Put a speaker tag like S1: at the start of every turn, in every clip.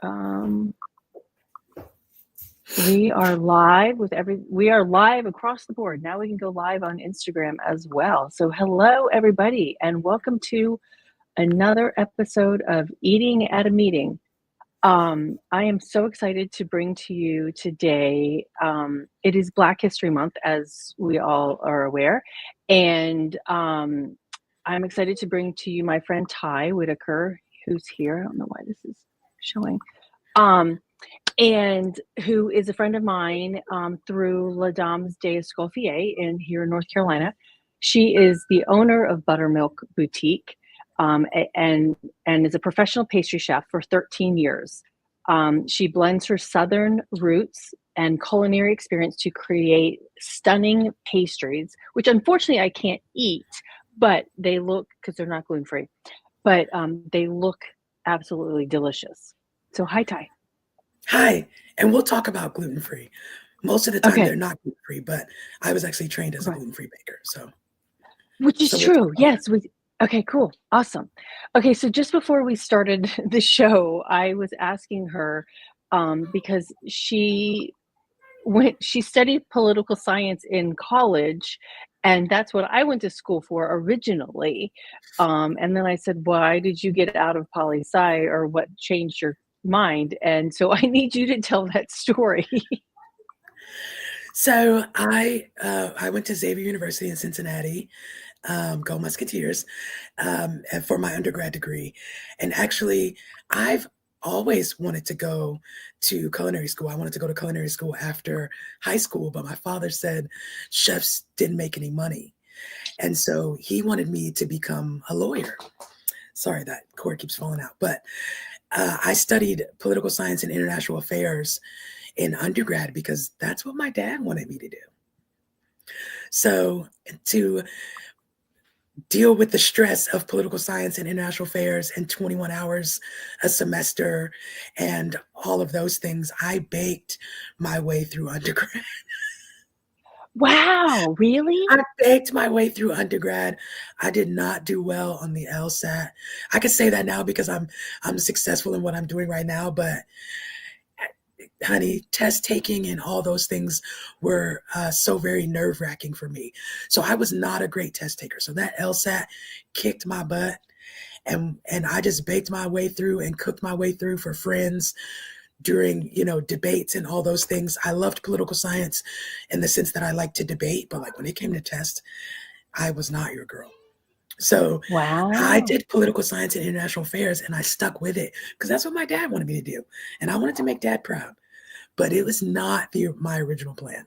S1: Um, we are live we are live across the board. Now we can go live on Instagram as well. So hello everybody and welcome to another episode of Eating at a Meeting. I am so excited to bring to you today. It is Black History Month, as we all are aware. And I'm excited to bring to you my friend Tie Whittaker, who's here. I don't know why this is showing. And who is a friend of mine through La Dame's des Escoffier here in North Carolina. She is the owner of Buttermilk Boutique and is a professional pastry chef for 13 years. She blends her Southern roots and culinary experience to create stunning pastries, which unfortunately I can't eat, but they look, because they're not gluten-free, but they look absolutely delicious. So hi, Ty.
S2: Hi, and we'll talk about gluten-free. Most of the time
S1: Okay.
S2: they're not gluten-free, but I was actually trained as a gluten-free baker, so.
S1: Which is true, yes. Okay, cool, awesome. Okay, so just before we started the show, I was asking her, because she studied political science in college, and that's what I went to school for originally. And then I said, why did you get out of poli-sci, or what changed your mind? And so I need you to tell that story.
S2: So I went to Xavier University in Cincinnati, go Musketeers, and for my undergrad degree. And actually, I've always wanted to go to culinary school. I wanted to go to culinary school after high school, but my father said chefs didn't make any money. And so he wanted me to become a lawyer. Sorry, that cord keeps falling out. But I studied political science and international affairs in undergrad because that's what my dad wanted me to do. So to deal with the stress of political science and international affairs and 21 hours a semester and all of those things, I baked my way through undergrad.
S1: Wow, really?
S2: I baked my way through undergrad. I did not do well on the LSAT. I can say that now because I'm successful in what I'm doing right now, but honey, test taking and all those things were so very nerve-wracking for me. So I was not a great test taker. So that LSAT kicked my butt, and I just baked my way through and cooked my way through for friends during, debates and all those things. I loved political science in the sense that I liked to debate, but like when it came to test, I was not your girl. So
S1: wow.
S2: I did political science and international affairs, and I stuck with it because that's what my dad wanted me to do. And I wanted to make dad proud, but it was not my original plan.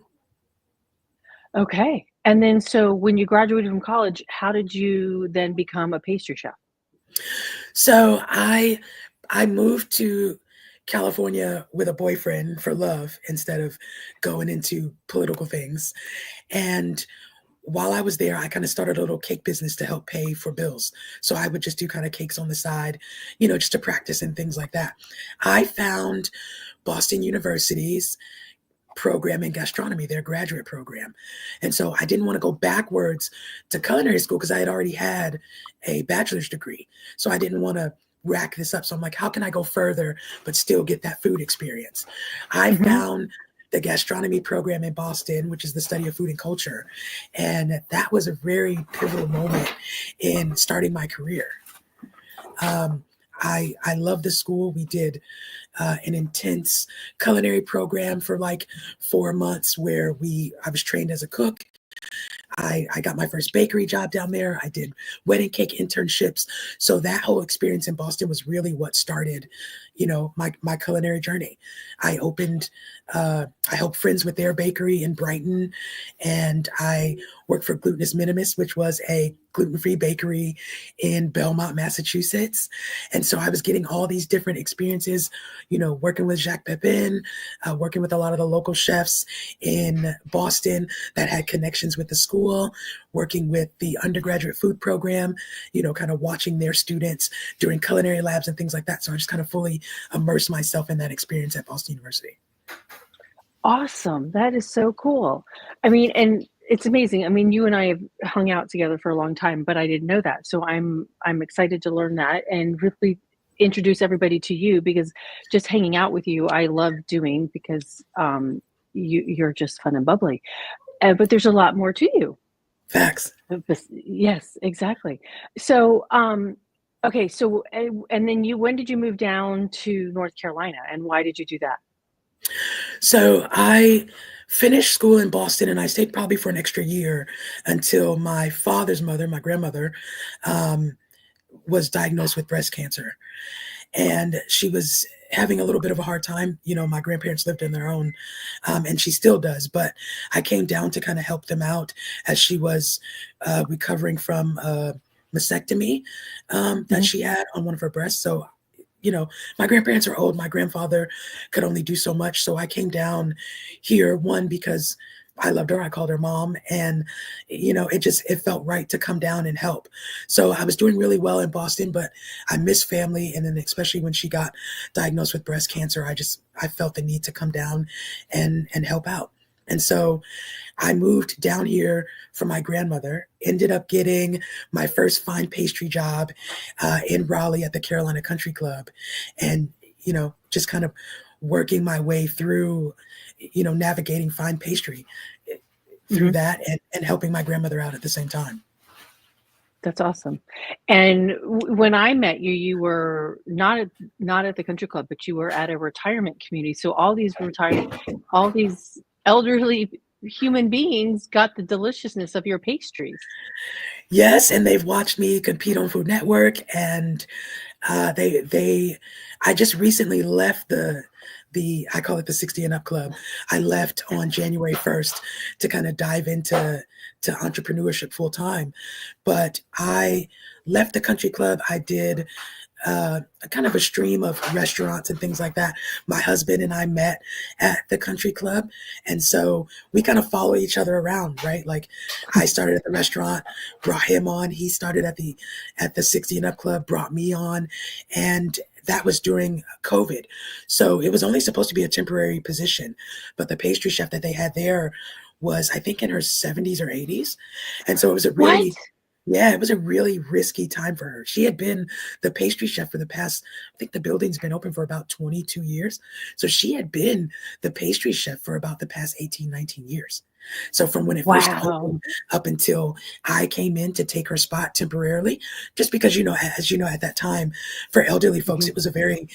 S1: Okay. And then, so when you graduated from college, how did you then become a pastry chef?
S2: So I moved to California with a boyfriend for love instead of going into political things. And while I was there, I kind of started a little cake business to help pay for bills. So I would just do kind of cakes on the side, just to practice and things like that. I found Boston University's program in gastronomy, their graduate program. And so I didn't want to go backwards to culinary school because I had already had a bachelor's degree. So I didn't want to rack this up. So I'm like, how can I go further but still get that food experience? I found the gastronomy program in Boston, which is the study of food and culture. And that was a very pivotal moment in starting my career. I love the school. We did an intense culinary program for like 4 months where I was trained as a cook. I got my first bakery job down there. I did wedding cake internships. So that whole experience in Boston was really what started, my culinary journey. I helped friends with their bakery in Brighton, and I worked for Glutinous Minimus, which was a gluten-free bakery in Belmont, Massachusetts. And so I was getting all these different experiences, working with Jacques Pepin, working with a lot of the local chefs in Boston that had connections with the school, working with the undergraduate food program, kind of watching their students during culinary labs and things like that. So I just kind of fully immersed myself in that experience at Boston University.
S1: Awesome. That is so cool. I mean, and it's amazing. I mean, you and I have hung out together for a long time, but I didn't know that. So I'm excited to learn that and really introduce everybody to you, because just hanging out with you, I love doing, because you're just fun and bubbly. But there's a lot more to you.
S2: Facts.
S1: Yes, exactly. So, okay, so and then when did you move down to North Carolina, and why did you do that?
S2: So I finished school in Boston, and I stayed probably for an extra year until my father's mother, my grandmother, um, was diagnosed with breast cancer. And she was having a little bit of a hard time. You know, my grandparents lived in their own, and she still does. But I came down to kind of help them out as she was recovering from a mastectomy that
S1: Hmm.
S2: she had on one of her breasts. So, you know, my grandparents are old. My grandfather could only do so much. So I came down here, one, because I loved her. I called her mom. And, you know, it felt right to come down and help. So I was doing really well in Boston, but I miss family. And then especially when she got diagnosed with breast cancer, I felt the need to come down and help out. And so I moved down here for my grandmother, ended up getting my first fine pastry job in Raleigh at the Carolina Country Club. And, you know, just kind of working my way through, you know, navigating fine pastry through
S1: Hmm.
S2: that and helping my grandmother out at the same time.
S1: That's awesome. And when I met you, you were not at the country club, but you were at a retirement community. So all these elderly human beings got the deliciousness of your pastries.
S2: Yes, and they've watched me compete on Food Network, and they I just recently left the I call it the 60 and up club. I left on January 1st to kind of dive into entrepreneurship full time. But I left the country club. I did kind of a stream of restaurants and things like that. My husband and I met at the country club. And so we kind of follow each other around, right? Like I started at the restaurant, brought him on. He started at the 60 and up club, brought me on. And that was during COVID. So it was only supposed to be a temporary position, but the pastry chef that they had there was, I think, in her 70s or 80s. And so it was a
S1: What?
S2: really, yeah, it was a really risky time for her. She had been the pastry chef for the past, I think the building's been open for about 22 years. So she had been the pastry chef for about the past 18, 19 years. So from when it first
S1: Wow.
S2: opened up until I came in to take her spot temporarily, just because, you know, as you know, at that time for elderly folks,
S1: Hmm.
S2: it was a very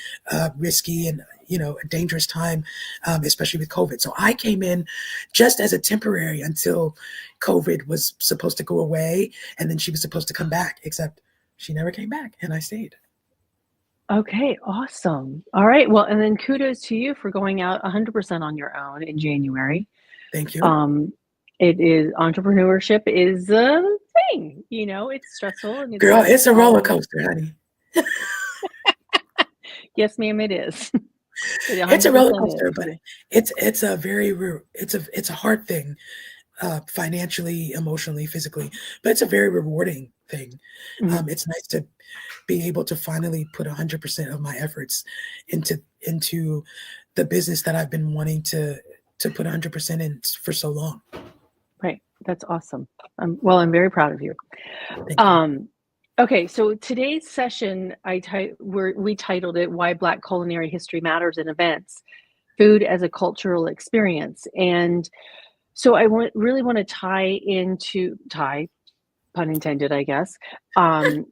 S2: risky and, you know, a dangerous time, especially with COVID. So I came in just as a temporary until COVID was supposed to go away. And then she was supposed to come back, except she never came back and I stayed.
S1: Okay, awesome. All right. Well, and then kudos to you for going out 100% on your own in January.
S2: Thank you.
S1: Um, it is entrepreneurship is a thing, it's stressful and it's
S2: Girl,
S1: not
S2: it's a roller
S1: always.
S2: coaster, honey.
S1: Yes, ma'am, it is. It
S2: It's a roller
S1: 100%
S2: coaster,
S1: is.
S2: but
S1: Yeah.
S2: it's a very it's a hard thing, financially, emotionally, physically, but it's a very rewarding thing.
S1: Mhm.
S2: It's nice to be able to finally put 100% of my efforts into the business that I've been wanting to put 100% in for so long.
S1: Right. That's awesome. Well, I'm very proud of you.
S2: Thank you.
S1: Um, okay, so today's session, we titled it "Why Black Culinary History Matters in Events: Food as a Cultural Experience." And so really want to tie, pun intended, I guess, um,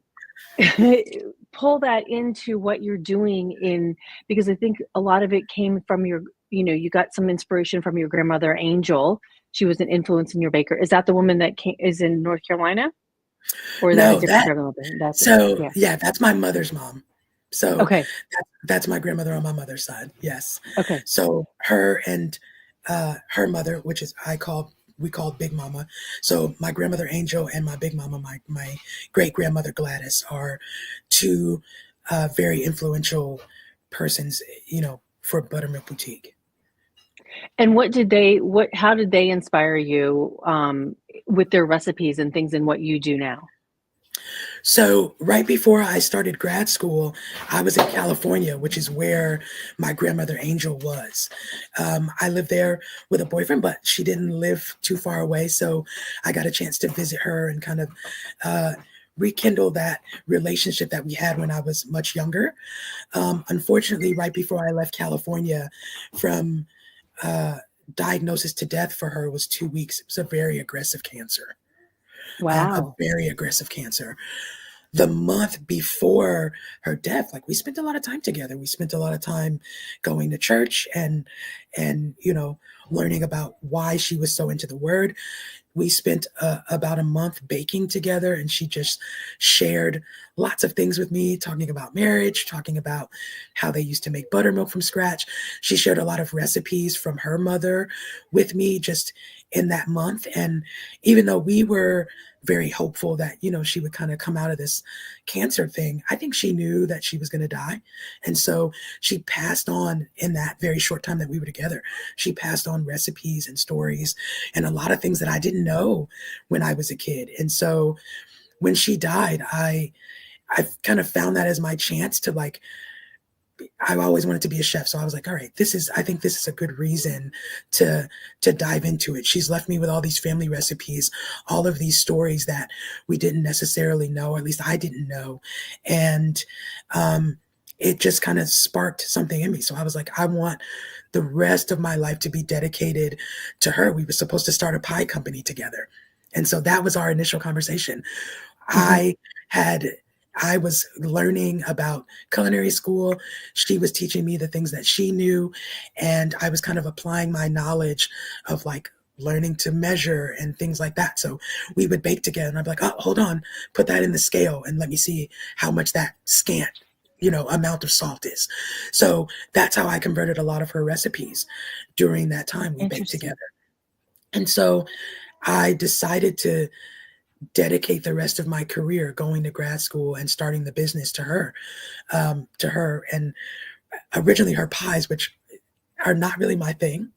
S1: pull that into what you're doing because I think a lot of it came from you got some inspiration from your grandmother, Angel. She was an influence in your baker. Is that the woman that is in North Carolina? Or is that a
S2: No,
S1: different
S2: that
S1: grandmother? That's it.
S2: so
S1: Yeah.
S2: yeah, that's my mother's mom. So
S1: Okay.
S2: that's my grandmother on my mother's side. Yes.
S1: Okay.
S2: So her and her mother, which is we call Big Mama. So my grandmother Angel and my Big Mama, my great grandmother Gladys, are two very influential persons, you know, for Buttermilk Boutique.
S1: And how did they inspire you with their recipes and things and what you do now?
S2: So right before I started grad school, I was in California, which is where my grandmother Angel was. I lived there with a boyfriend, but she didn't live too far away, so I got a chance to visit her and kind of uh, rekindle that relationship that we had when I was much younger. Unfortunately, right before I left California, from diagnosis to death for her was 2 weeks. It was a very aggressive cancer, a
S1: Wow.
S2: very aggressive cancer. The month before her death, like we spent a lot of time together. We spent a lot of time going to church and learning about why she was so into the word. We spent about a month baking together, and she just shared lots of things with me, talking about marriage, talking about how they used to make buttermilk from scratch. She shared a lot of recipes from her mother with me just in that month. And even though we were very hopeful that, she would kind of come out of this cancer thing, I think she knew that she was going to die. And so she passed on, in that very short time that we were together, she passed on recipes and stories and a lot of things that I didn't know when I was a kid. And so when she died, I kind of found that as my chance to, like, I always wanted to be a chef. So I was like, all right, I think this is a good reason to dive into it. She's left me with all these family recipes, all of these stories that we didn't necessarily know, or at least I didn't know. And it just kind of sparked something in me. So I was like, I want the rest of my life to be dedicated to her. We were supposed to start a pie company together. And so that was our initial conversation.
S1: Mm-hmm.
S2: I was learning about culinary school. She was teaching me the things that she knew. And I was kind of applying my knowledge of, like, learning to measure and things like that. So we would bake together, and I'd be like, oh, hold on, put that in the scale and let me see how much that scant, amount of salt is. So that's how I converted a lot of her recipes during that time we baked
S1: Interesting.
S2: together. And so I decided to dedicate the rest of my career going to grad school and starting the business to her. And originally her pies, which are not really my thing.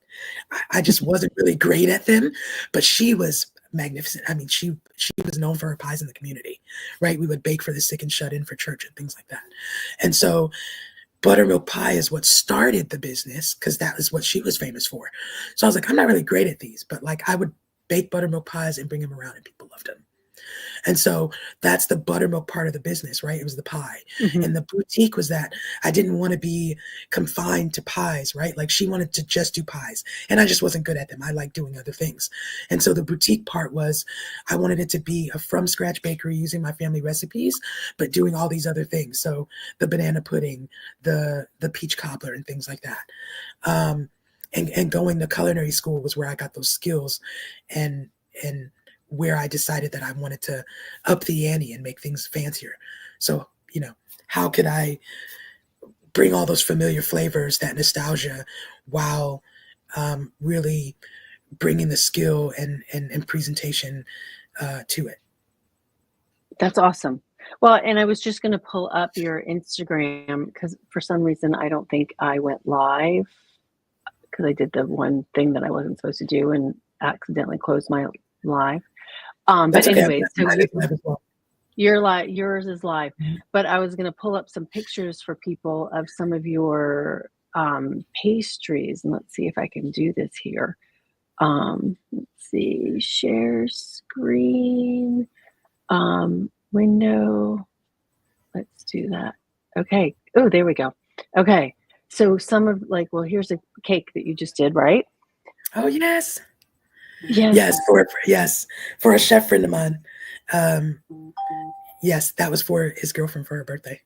S2: I just wasn't really great at them, but she was magnificent. I mean, she was known for her pies in the community, right? We would bake for the sick and shut in for church and things like that. And so buttermilk pie is what started the business, because that is what she was famous for. So I was like, I'm not really great at these, but, like, I would bake buttermilk pies and bring them around and people loved them. And so that's the buttermilk part of the business, right? It was the pie.
S1: Mm-hmm.
S2: And the boutique was that I didn't want to be confined to pies, right? Like, she wanted to just do pies, and I just wasn't good at them. I like doing other things. And so the boutique part was, I wanted it to be a from scratch bakery using my family recipes, but doing all these other things. So the banana pudding, the peach cobbler, and things like that. And going to culinary school was where I got those skills, and where I decided that I wanted to up the ante and make things fancier. So, how could I bring all those familiar flavors, that nostalgia, while really bringing the skill and presentation to it?
S1: That's awesome. Well, and I was just going to pull up your Instagram because for some reason I don't think I went live because I did the one thing that I wasn't supposed to do and accidentally closed my live. But
S2: That's okay.
S1: anyway, so
S2: Mine is live as well.
S1: yours is live.
S2: Mhm.
S1: But I was going to pull up some pictures for people of some of your pastries, and let's see if I can do this here. Let's see, share screen, window. Let's do that. Okay. Oh, there we go. Okay. So some of well, here's a cake that you just did, right?
S2: Oh, yes.
S1: Yes.
S2: Yes, for a chef friend of mine. Um, yes, that was for his girlfriend for her birthday.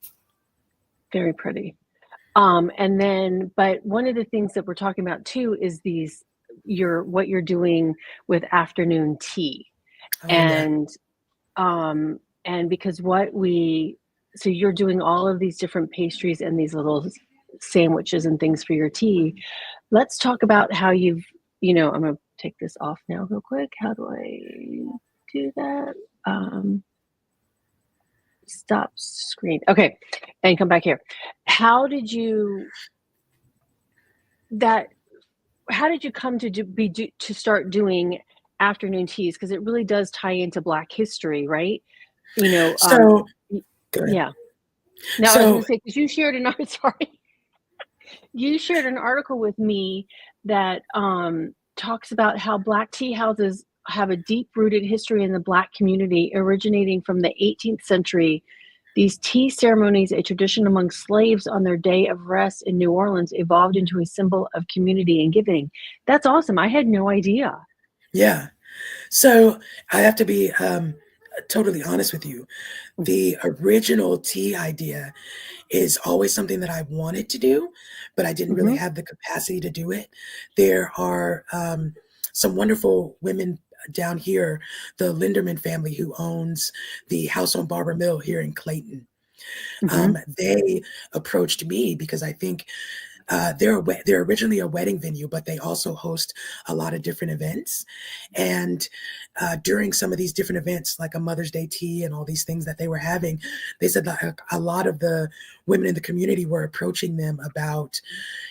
S1: Very pretty. And then, but one of the things that we're talking about too is what you're doing with afternoon tea.
S2: Oh, yeah.
S1: And, because so you're doing all of these different pastries and these little sandwiches and things for your tea. Let's talk about how I'm going to take this off now real quick. How do I do that? Stop screen. Okay. And come back here. How did you come to start doing afternoon teas? Because it really does tie into Black history, right?
S2: So, go ahead.
S1: Yeah. Now I was going
S2: So,
S1: to say, because you shared you shared an article with me that talks about how Black tea houses have a deep-rooted history in the Black community, originating from the 18th century. These tea ceremonies, a tradition among slaves on their day of rest in New Orleans, evolved into a symbol of community and giving. That's awesome. I had no idea.
S2: Yeah. So I have to be totally honest with you. The original tea idea is always something that I wanted to do, but I didn't really
S1: Mhm,
S2: have the capacity to do it. There are some wonderful women down here, the Linderman family, who owns the house on Barber Mill here in Clayton.
S1: mhm,
S2: They approached me because I think they're originally a wedding venue, but they also host a lot of different events. And during some of these different events, like a Mother's Day tea and all these things that they were having, they said that a lot of the women in the community were approaching them about,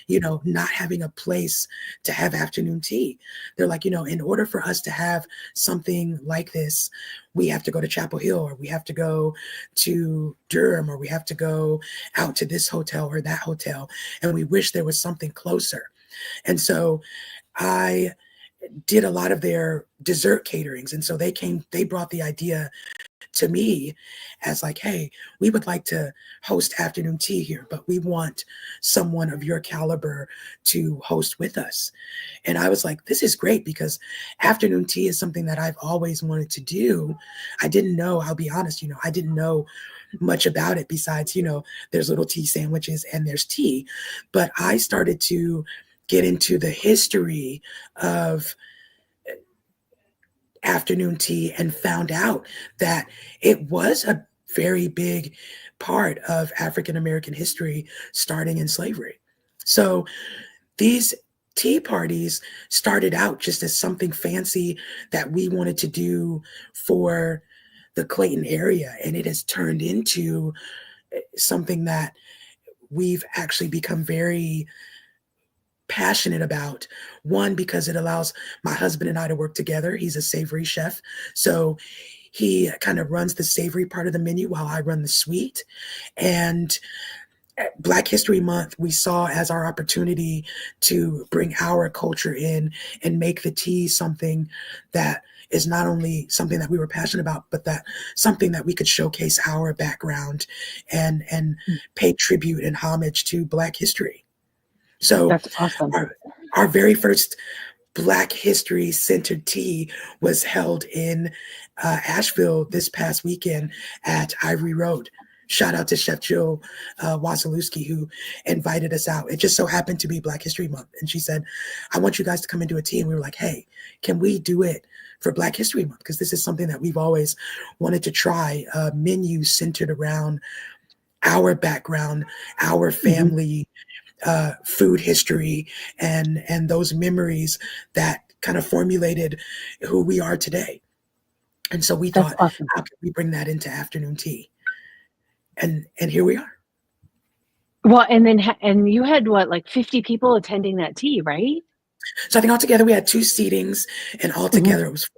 S2: not having a place to have afternoon tea. They're like, in order for us to have something like this, we have to go to Chapel Hill, or we have to go to Durham, or we have to go out to this hotel or that hotel. And we wish there was something closer. And so I did a lot of their dessert caterings. And so they brought the idea to me as like, hey, we would like to host afternoon tea here, but we want someone of your caliber to host with us. And I was like, this is great, because afternoon tea is something that I've always wanted to do. I didn't know, I'll be honest, I didn't know much about it besides, there's little tea sandwiches and there's tea. But I started to get into the history of afternoon tea and found out that it was a very big part of African American history starting in slavery. So these tea parties started out just as something fancy that we wanted to do for the Clayton area, and it has turned into something that we've actually become very passionate about. One, because it allows my husband and I to work together. He's a savory chef, so he kind of runs the savory part of the menu while I run the sweet. And Black History Month, we saw as our opportunity to bring our culture in and make the tea something that is not only something that we were passionate about, but that something that we could showcase our background and
S1: mm.
S2: pay tribute and homage to Black history. So
S1: That's awesome.
S2: our very first Black History Centered Tea was held in Asheville this past weekend at Ivory Road. Shout out to Chef Jill Wasilewski, who invited us out. It just so happened to be Black History Month. And she said, I want you guys to come and do a tea. And we were like, hey, can we do it for Black History Month? Because this is something that we've always wanted to try, a menu centered around our background, our
S1: Mhm.
S2: family, food history, and those memories that kind of formulated who we are today. And so we
S1: That's
S2: thought,
S1: awesome.
S2: how can we bring that into afternoon tea? And here we are.
S1: Well, and then and you had what, like 50 people attending that tea, right?
S2: So I think altogether we had two seatings, and
S1: Mhm.
S2: altogether it was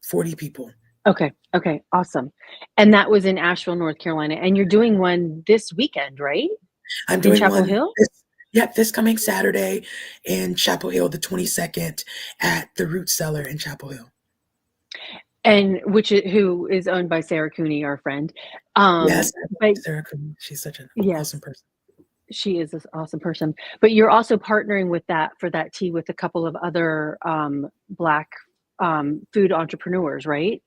S2: 40 people.
S1: Okay, okay, awesome. And that was in Asheville, North Carolina, and you're doing one this weekend, right?
S2: I'm
S1: In
S2: doing
S1: Chapel
S2: one
S1: Hill?
S2: this coming Saturday in Chapel Hill, the 22nd, at the Root Cellar in Chapel Hill.
S1: And who is owned by Sarah Cooney, our friend.
S2: Yes,
S1: But
S2: Sarah Cooney. She's such an awesome
S1: yes,
S2: person.
S1: she is this awesome person. But you're also partnering with that for that tea with a couple of other Black food entrepreneurs, right?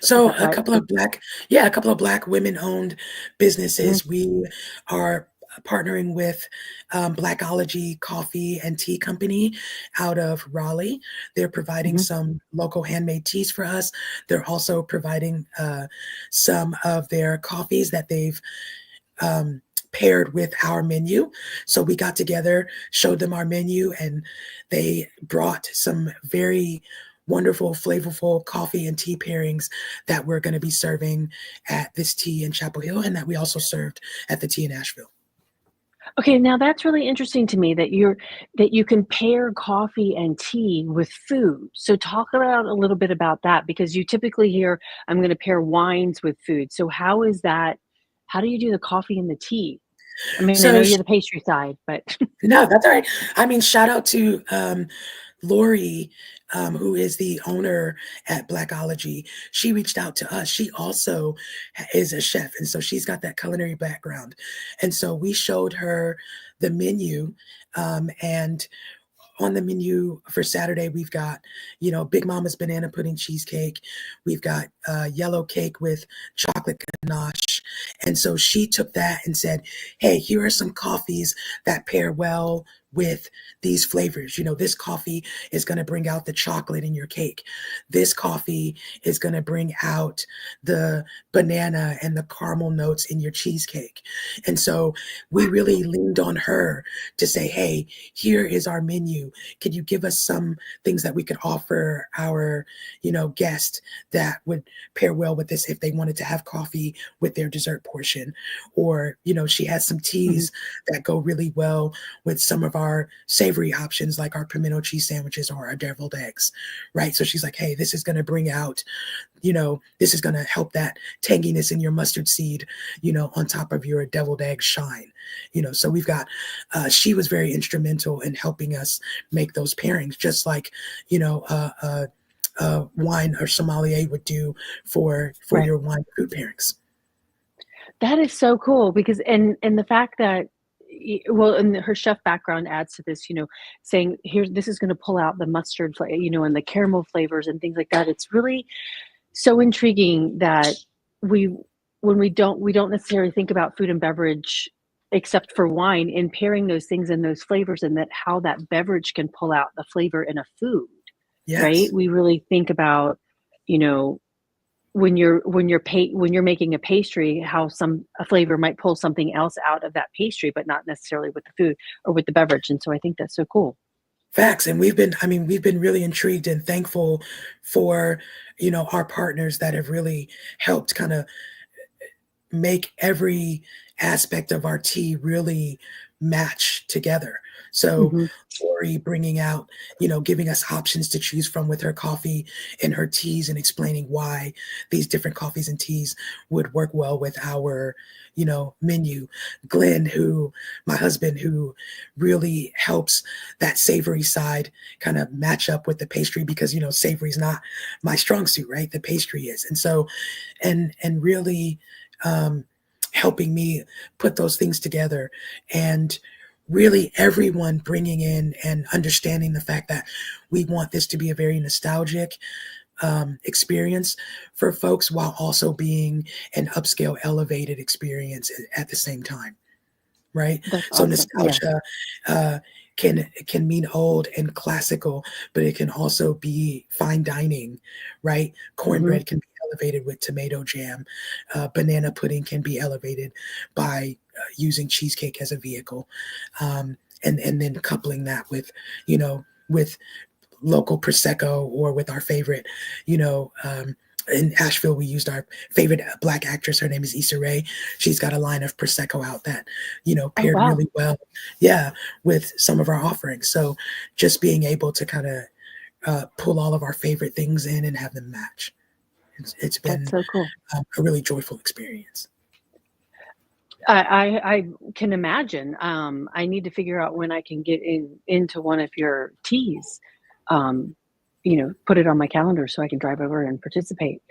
S1: Is
S2: So
S1: that right?
S2: a couple of Black women-owned
S1: Mhm,
S2: businesses. We are partnering with Blackology Coffee and Tea Company out of Raleigh. They're providing
S1: mhm.
S2: some local handmade teas for us. They're also providing some of their coffees that they've um, paired with our menu. So we got together, showed them our menu, and they brought some very wonderful, flavorful coffee and tea pairings that we're going to be serving at this tea in Chapel Hill, and that we also served at the tea in Asheville.
S1: Okay, now that's really interesting to me that you can pair coffee and tea with food. So talk about a little bit about that, because you typically hear, I'm going to pair wines with food. So how is that? How do you do the coffee and the tea? I mean, I know
S2: So
S1: you're the pastry side, but
S2: no, that's all right. I mean, shout out to Lori who is the owner at Blackology, she reached out to us. She also is a chef, and so she's got that culinary background. And so we showed her the menu, and on the menu for Saturday, we've got, Big Mama's banana pudding cheesecake. We've got yellow cake with chocolate ganache. And so she took that and said, hey, here are some coffees that pair well with these flavors. This coffee is going to bring out the chocolate in your cake. This coffee is going to bring out the banana and the caramel notes in your cheesecake. And so we really leaned on her to say, hey, here is our menu. Could you give us some things that we could offer our, guest that would pair well with this if they wanted to have coffee with their dessert portion? Or, she has some teas that go really well with some of our savory options, like our pimento cheese sandwiches or our deviled eggs, right? So she's like, hey, this is going to bring out, this is going to help that tanginess in your mustard seed, on top of your deviled egg shine. So we've got, she was very instrumental in helping us make those pairings, just like, wine or sommelier would do for
S1: Right.
S2: your wine food pairings.
S1: That is so cool because and the fact that well, and her chef background adds to this, saying here this is going to pull out the mustard flavor, and the caramel flavors and things like that. It's really so intriguing that we when we don't necessarily think about food and beverage except for wine in pairing those things and those flavors and that how that beverage can pull out the flavor in a food, right?
S2: Yes.
S1: We really think about, you know, when you're making a pastry, how a flavor might pull something else out of that pastry, but not necessarily with the food or with the beverage. And so I think that's so cool.
S2: Facts. And we've been really intrigued and thankful for, our partners that have really helped kind of make every aspect of our tea really match together. So
S1: Hmm.
S2: Lori bringing out, giving us options to choose from with her coffee and her teas and explaining why these different coffees and teas would work well with our, menu. Glenn, my husband, who really helps that savory side kind of match up with the pastry because, savory is not my strong suit, right? The pastry is. And so, and really, um, helping me put those things together, and really everyone bringing in and understanding the fact that we want this to be a very nostalgic experience for folks while also being an upscale elevated experience at the same time, right?
S1: That's
S2: So
S1: awesome. Yes.
S2: nostalgia uh, can mean old and classical, but it can also be fine dining, right?
S1: Hmm.
S2: Cornbread can be elevated with tomato jam. Banana pudding can be elevated by using cheesecake as a vehicle, and then coupling that with, with local prosecco or with our favorite, in Asheville, we used our favorite Black actress. Her name is Issa Rae. She's got a line of prosecco out that,
S1: Oh,
S2: paired
S1: wow.
S2: really well, yeah, with some of our offerings. So just being able to kind of pull all of our favorite things in and have them match. It's
S1: That's
S2: been
S1: so cool.
S2: a really joyful experience.
S1: I can imagine. I need to figure out when I can get into one of your teas. Um, put it on my calendar so I can drive over and participate.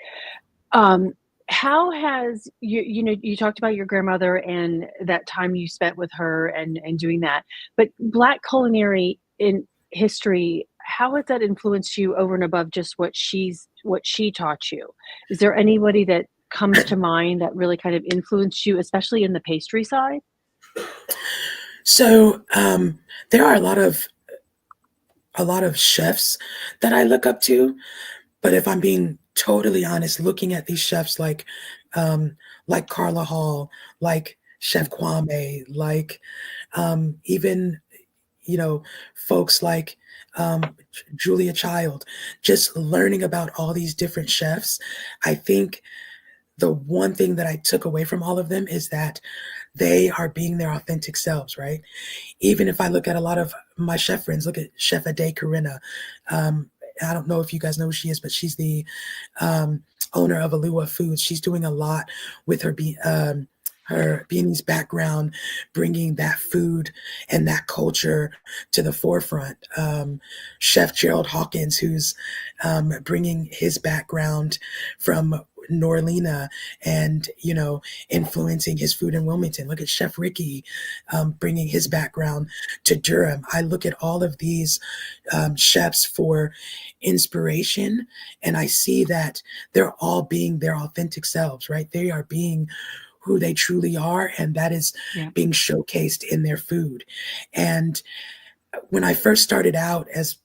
S1: Um, how has you talked about your grandmother and that time you spent with her and doing that, but Black culinary in history, how has that influenced you over and above just what she taught you? Is there anybody that comes to mind that really kind of influenced you, especially in the pastry side?
S2: So there are a lot of chefs that I look up to. But if I'm being totally honest, looking at these chefs um, like Carla Hall, like Chef Kwame, like even, you know, folks like Julia Child, just learning about all these different chefs, I think the one thing that I took away from all of them is that they are being their authentic selves, right? Even if I look at a lot of my chef friends, look at Chef Ade Corinna. Um, I don't know if you guys know who she is, but she's the owner of Alua Foods. She's doing a lot with her her Viennese background, bringing that food and that culture to the forefront. Chef Gerald Hawkins, who's bringing his background from Norlina and, influencing his food in Wilmington. Look at Chef Ricky, bringing his background to Durham. I look at all of these chefs for inspiration, and I see that they're all being their authentic selves, right? They are being who they truly are, and that is
S1: Yeah.
S2: being showcased in their food. And when I first started out as,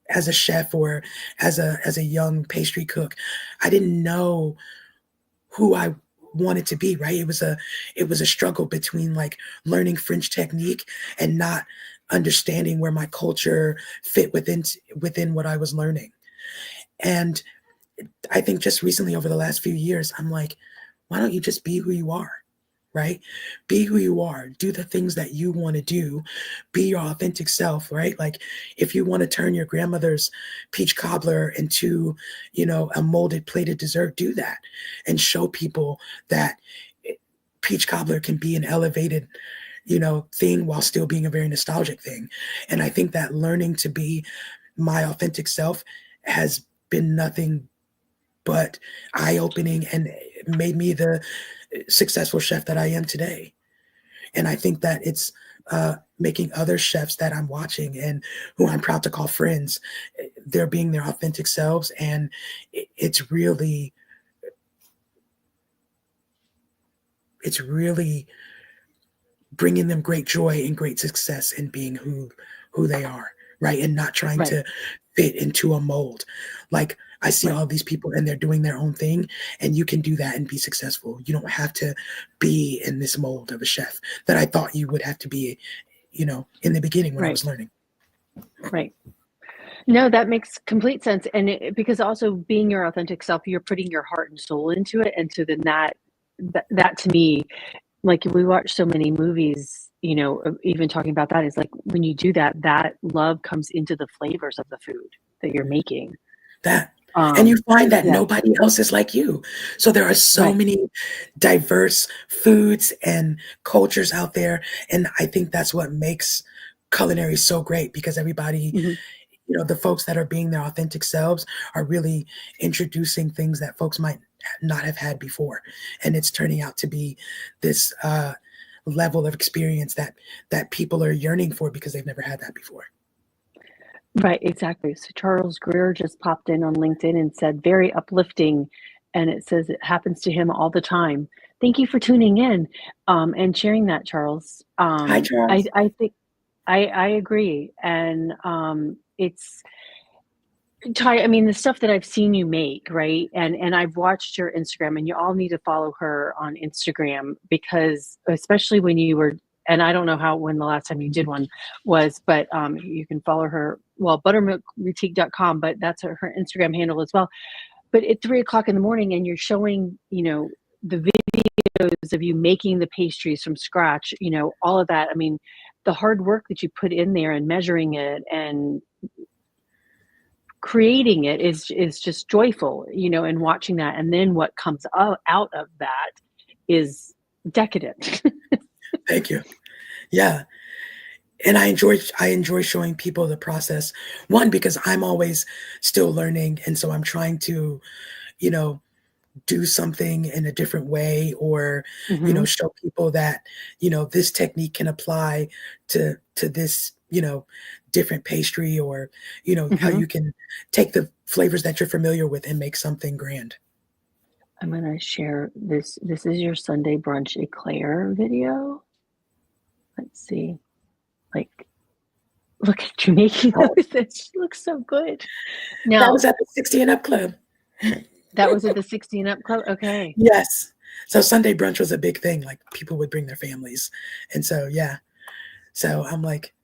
S2: as a chef or as a young pastry cook, I didn't know who I wanted to be, right? It was a struggle between like learning French technique and not understanding where my culture fit within what I was learning. And I think just recently over the last few years, I'm like, why don't you just be who you are? Right? Be who you are. Do the things that you want to do. Be your authentic self, right? Like if you want to turn your grandmother's peach cobbler into, a molded plated dessert, do that and show people that peach cobbler can be an elevated, thing while still being a very nostalgic thing. And I think that learning to be my authentic self has been nothing but eye-opening and made me the successful chef that I am today. And I think that it's making other chefs that I'm watching and who I'm proud to call friends, they're being their authentic selves. And it's really bringing them great joy and great success in being who they are, right? And not trying
S1: Right.
S2: to fit into a mold. Like I see all these people and they're doing their own thing, and you can do that and be successful. You don't have to be in this mold of a chef that I thought you would have to be, in the beginning when I was learning.
S1: Right. No, that makes complete sense. And because also being your authentic self, you're putting your heart and soul into it. And so then that to me, like we watch so many movies, even talking about that is like when you do that, that love comes into the flavors of the food that you're making.
S2: And you find that
S1: Yeah.
S2: nobody else is like you. So there are so many diverse foods and cultures out there. And I think that's what makes culinary so great, because everybody, the folks that are being their authentic selves are really introducing things that folks might not have had before. And it's turning out to be this level of experience that people are yearning for because they've never had that before.
S1: Right, exactly. So Charles Greer just popped in on LinkedIn and said, very uplifting. And it says it happens to him all the time. Thank you for tuning in and sharing that, Charles.
S2: Hi, Charles.
S1: I think I agree. And it's Ty, I mean, the stuff that I've seen you make, right? And I've watched your Instagram, and you all need to follow her on Instagram, because especially when you were, and I don't know when the last time you did one was, but you can follow her, well, buttermilkboutique.com, but that's her Instagram handle as well. But at 3 o'clock in the morning, and you're showing, the videos of you making the pastries from scratch, all of that. I mean, the hard work that you put in there and measuring it and creating it is just joyful, and watching that, and then what comes out of that is decadent.
S2: Thank you. Yeah. And I enjoy showing people the process. One, because I'm always still learning, and so I'm trying to, do something in a different way, or show people that this technique can apply to this different pastry, or how you can take the flavors that you're familiar with and make something grand.
S1: I'm gonna share this. This is your Sunday brunch eclair video. Let's see. Like, look at you making those. It looks so good. Now
S2: That was at the 60 and Up Club.
S1: that was at the 16 Up Club. Okay.
S2: Yes. So Sunday brunch was a big thing. Like people would bring their families. And so, yeah. So I'm like,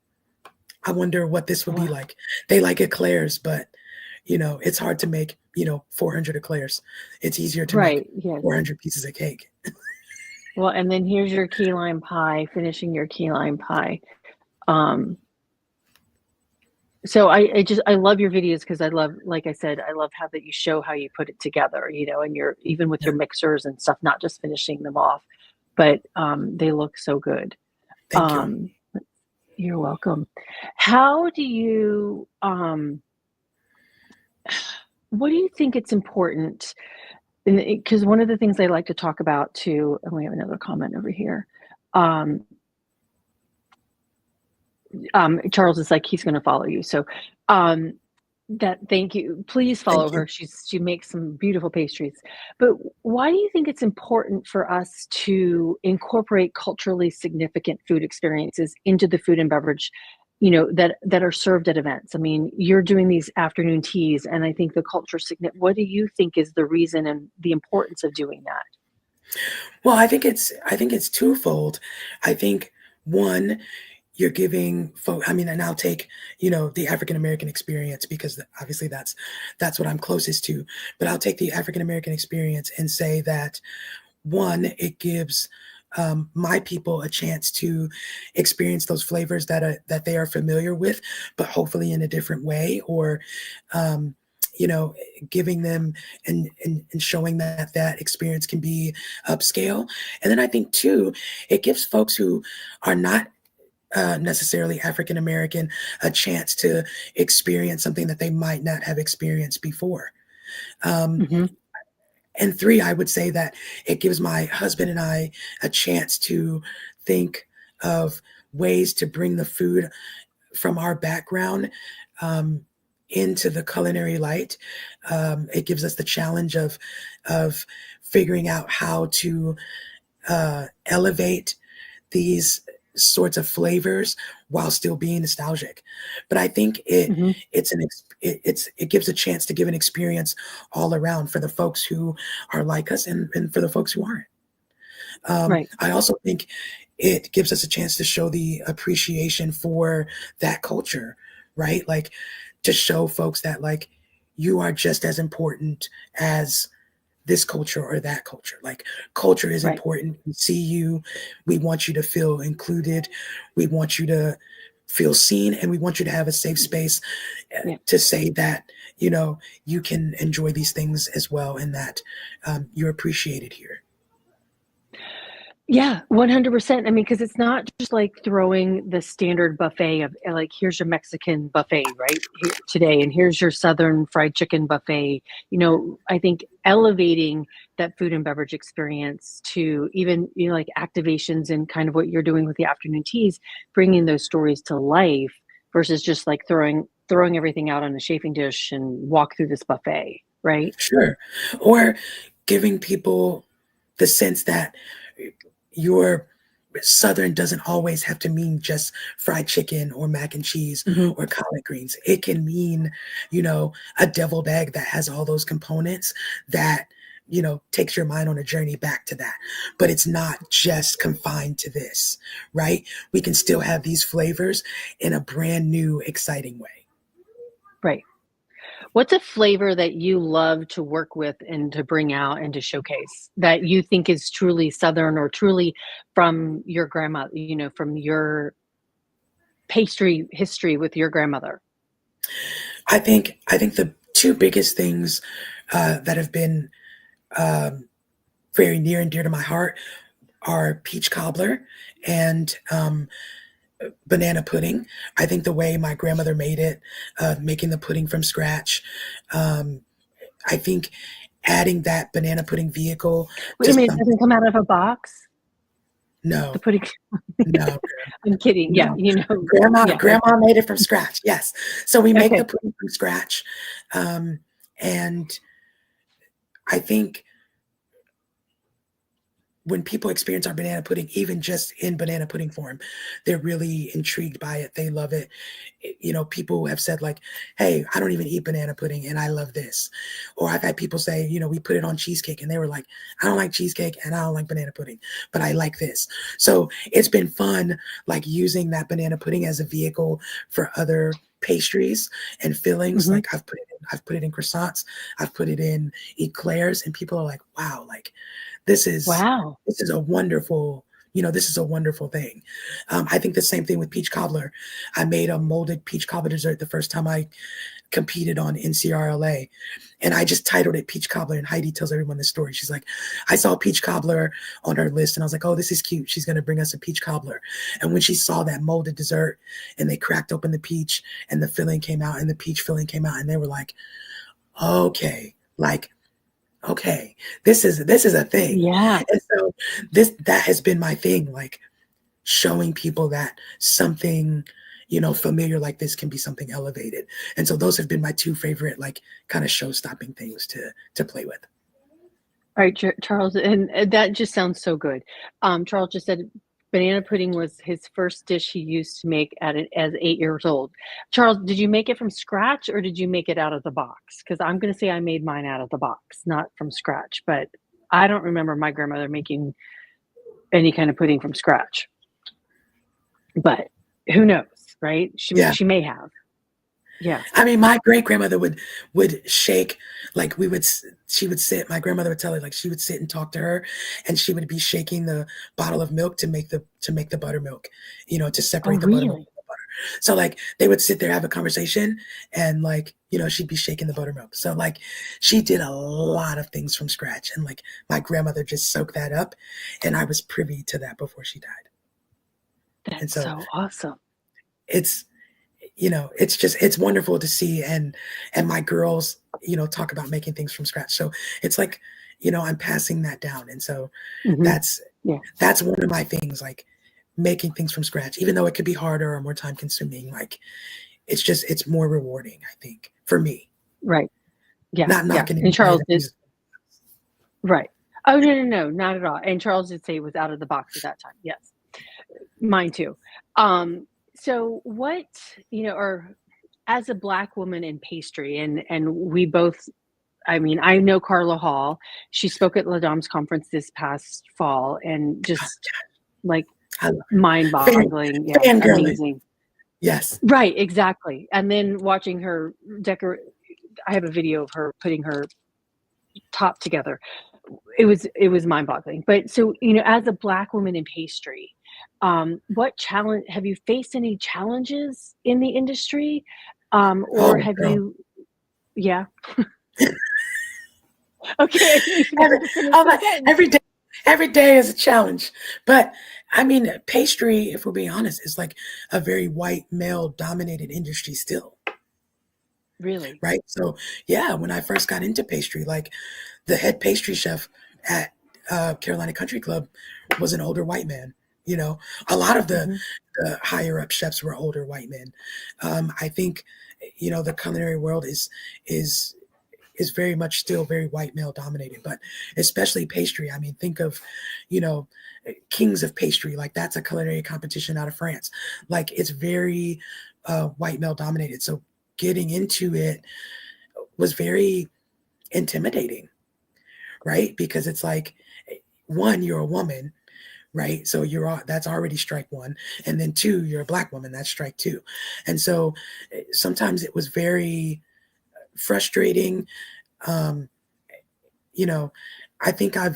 S2: I wonder what this would be like. They like eclairs, but it's hard to make, 400 eclairs. It's easier to make 400 pieces of cake.
S1: Well, and then here's your key lime pie, finishing your key lime pie. So I love your videos because I love, like I said, I love how that you show how you put it together, and you're even with
S2: Yeah,
S1: your mixers and stuff, not just finishing them off, but they look so good.
S2: thank you.
S1: Um, you're welcome. How do you what do you think it's important? Because one of the things I like to talk about too, and we have another comment over here. Um, Charles is like he's going to follow you, so um, that thank you. Please follow
S2: Thank you.
S1: her. She makes some beautiful pastries. But why do you think it's important for us to incorporate culturally significant food experiences into the food and beverage, that are served at events? I mean, you're doing these afternoon teas, and I think the culture significant. What do you think is the reason and the importance of doing that?
S2: Well, I think it's twofold. I think one, you're giving folk. I mean, and I'll take the African American experience because obviously that's what I'm closest to. But I'll take the African American experience and say that one, it gives my people a chance to experience those flavors that they are familiar with, but hopefully in a different way, or um, you know, giving them and showing that that experience can be upscale. And then I think too, it gives folks who are not necessarily African American a chance to experience something that they might not have experienced before. Um,
S1: Hmm.
S2: and three, I would say that it gives my husband and I a chance to think of ways to bring the food from our background um, into the culinary light. It gives us the challenge of figuring out how to elevate these sorts of flavors while still being nostalgic. But I think
S1: Hmm.
S2: it gives a chance to give an experience all around for the folks who are like us and for the folks who aren't.
S1: Right.
S2: I also think it gives us a chance to show the appreciation for that culture, right? Like to show folks that like you are just as important as this culture or that culture. Like culture is
S1: Right.
S2: important. We see you. We want you to feel included. We want you to feel seen, and we want you to have a safe space
S1: Yeah.
S2: to say that you can enjoy these things as well, and that you're appreciated here.
S1: Yeah, 100%. I mean, because it's not just like throwing the standard buffet of like, here's your Mexican buffet, right? Here today, and here's your Southern fried chicken buffet. I think elevating that food and beverage experience to even, like activations and kind of what you're doing with the afternoon teas, bringing those stories to life versus just like throwing everything out on a chafing dish and walk through this buffet, right?
S2: Sure. Or giving people the sense that your Southern doesn't always have to mean just fried chicken or mac and cheese
S1: Hmm.
S2: or collard greens. It can mean, a deviled egg that has all those components that, takes your mind on a journey back to that. But it's not just confined to this, right? We can still have these flavors in a brand new, exciting way.
S1: Right. What's a flavor that you love to work with and to bring out and to showcase that you think is truly Southern or truly from your grandma, from your pastry history with your grandmother?
S2: I think the two biggest things that have been um, very near and dear to my heart are peach cobbler and banana pudding. I think the way my grandmother made it, making the pudding from scratch, um, I think adding that banana pudding vehicle
S1: Wait
S2: to
S1: a minute, it
S2: something.
S1: doesn't come out of a box? The
S2: No,
S1: pudding.
S2: no,
S1: I'm kidding. Yeah,
S2: no. Grandma,
S1: yeah, okay.
S2: grandma made it from scratch. Yes, so we make the
S1: Okay.
S2: pudding from scratch, um, and I think when people experience our banana pudding, even just in banana pudding form, they're really intrigued by it. They love it. People have said like, "Hey, I don't even eat banana pudding, and I love this." Or I've had people say, "We put it on cheesecake," and they were like, "I don't like cheesecake, and I don't like banana pudding, but I like this." So it's been fun, like using that banana pudding as a vehicle for other pastries and fillings.
S1: Hmm.
S2: Like I've put it in croissants, I've put it in eclairs, and people are like, "Wow, like this is
S1: Wow.
S2: this is a wonderful, this is a wonderful thing. I think the same thing with peach cobbler. I made a molded peach cobbler dessert the first time I competed on NCRLA, and I just titled it peach cobbler, and Heidi tells everyone the story. She's like, I saw peach cobbler on her list and I was like, oh, this is cute, she's going to bring us a peach cobbler. And when she saw that molded dessert and they cracked open the peach and the filling came out and the peach filling came out, and they were like, okay, like, okay, this is a thing.
S1: Yeah.
S2: And so that has been my thing, like showing people that something, familiar like this can be something elevated. And so those have been my two favorite, like, kind of show-stopping things to play with.
S1: All right, Charles, and that just sounds so good. Charles just said banana pudding was his first dish he used to make as 8 years old. Charles, did you make it from scratch or did you make it out of the box? Because I'm going to say I made mine out of the box, not from scratch. But I don't remember my grandmother making any kind of pudding from scratch. But who knows, right? She may have. Yeah.
S2: I mean, my great grandmother would shake, like she would sit, my grandmother would tell her, like, she would sit and talk to her and she would be shaking the bottle of milk to make the buttermilk, to separate the buttermilk from the butter. So like they would sit there, have a conversation, and like, she'd be shaking the buttermilk. So like she did a lot of things from scratch, and like my grandmother just soaked that up, and I was privy to that before she died.
S1: That's so awesome.
S2: It's it's wonderful to see, and my girls, talk about making things from scratch. So it's like, I'm passing that down. And so that's one of my things, like making things from scratch, even though it could be harder or more time consuming, like it's more rewarding, I think, for me.
S1: Right. Yeah.
S2: Not knocking
S1: And Charles did. Right. Oh, no, not at all. And Charles did say it was out of the box at that time. Yes. Mine too. So what, or as a Black woman in pastry, and we both, I mean, I know Carla Hall. She spoke at La Dame's conference this past fall, and just like mind-boggling. Yeah, amazing.
S2: Yes.
S1: Right, exactly. And then watching her I have a video of her putting her top together. It was mind-boggling. But so, as a Black woman in pastry, what challenge have you faced? Any challenges in the industry, or have you? Yeah. Okay.
S2: Every day is a challenge, but I mean, pastry, if we're being honest, is like a very white male dominated industry still.
S1: Really?
S2: Right. So yeah, when I first got into pastry, like the head pastry chef at Carolina Country Club was an older white man. A lot of the higher up chefs were older white men. I think, the culinary world is very much still very white male dominated, but especially pastry. I mean, think of, Kings of Pastry, like that's a culinary competition out of France. Like it's very white male dominated. So getting into it was very intimidating, right? Because it's like, one, you're a woman, right? So that's already strike one. And then two, you're a Black woman, that's strike two. And so sometimes it was very frustrating. I think I'm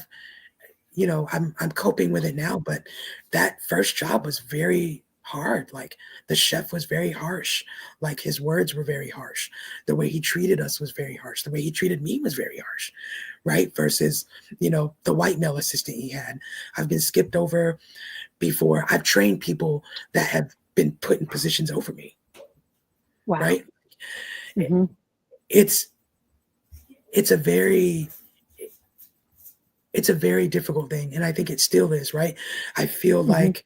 S2: coping with it now, but that first job was very hard. Like the chef was very harsh. Like his words were very harsh. The way he treated us was very harsh. The way he treated me was very harsh, right? Versus, the white male assistant he had. I've been skipped over before. I've trained people that have been put in positions over me.
S1: Wow.
S2: Right? It's a very difficult thing. And I think it still is, right? I feel like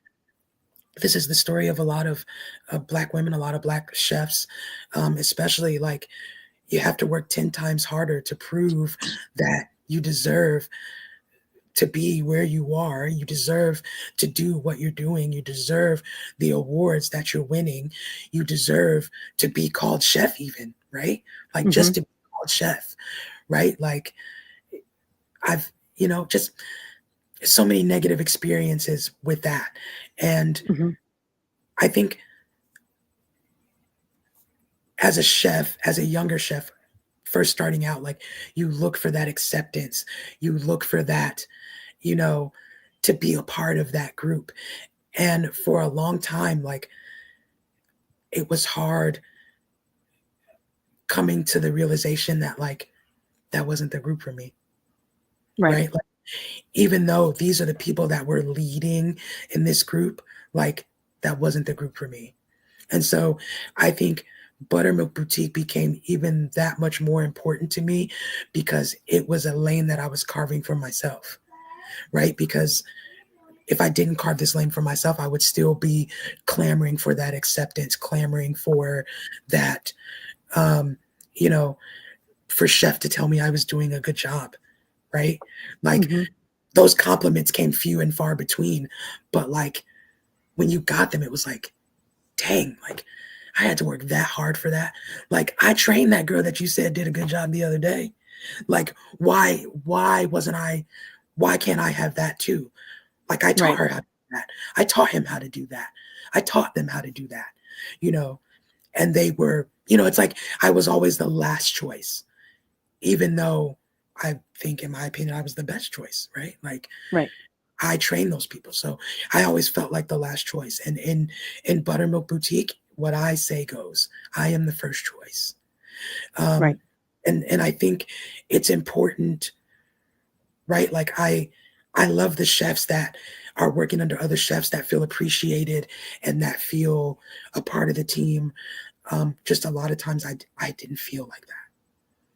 S2: this is the story of a lot of Black women, a lot of Black chefs, especially like you have to work 10 times harder to prove that you deserve to be where you are. You deserve to do what you're doing. You deserve the awards that you're winning. You deserve to be called chef even, right? Like just to be called chef, right? Like I've, just so many negative experiences with that. And I think as a chef, as a younger chef, first starting out, like you look for that acceptance, you look for that, to be a part of that group. And for a long time, like, it was hard coming to the realization that, like, that wasn't the group for me,
S1: Right.
S2: right? Like, even though these are the people that were leading in this group, like, that wasn't the group for me. And so I think Buttermilk Boutique became even that much more important to me because it was a lane that I was carving for myself, right? Because if I didn't carve this lane for myself, I would still be clamoring for that acceptance, clamoring for that, um, you know, for chef to tell me I was doing a good job, right? Like,
S1: Hmm.
S2: those compliments came few and far between, but like, when you got them, it was like, dang, like, I had to work that hard for that. Like, I trained that girl that you said did a good job the other day. Like, why can't I have that too? Like, I taught
S1: Right.
S2: her how to do that. I taught him how to do that. I taught them how to do that, you know, and they were, it's like I was always the last choice, even though I think, in my opinion, I was the best choice, right? Like,
S1: Right.
S2: I trained those people. So I always felt like the last choice. And in Buttermilk Boutique, what I say goes. I am the first choice.
S1: Right.
S2: Um, and I think it's important, right? Like, I love the chefs that are working under other chefs that feel appreciated and that feel a part of the team. Just a lot of times I didn't feel like that.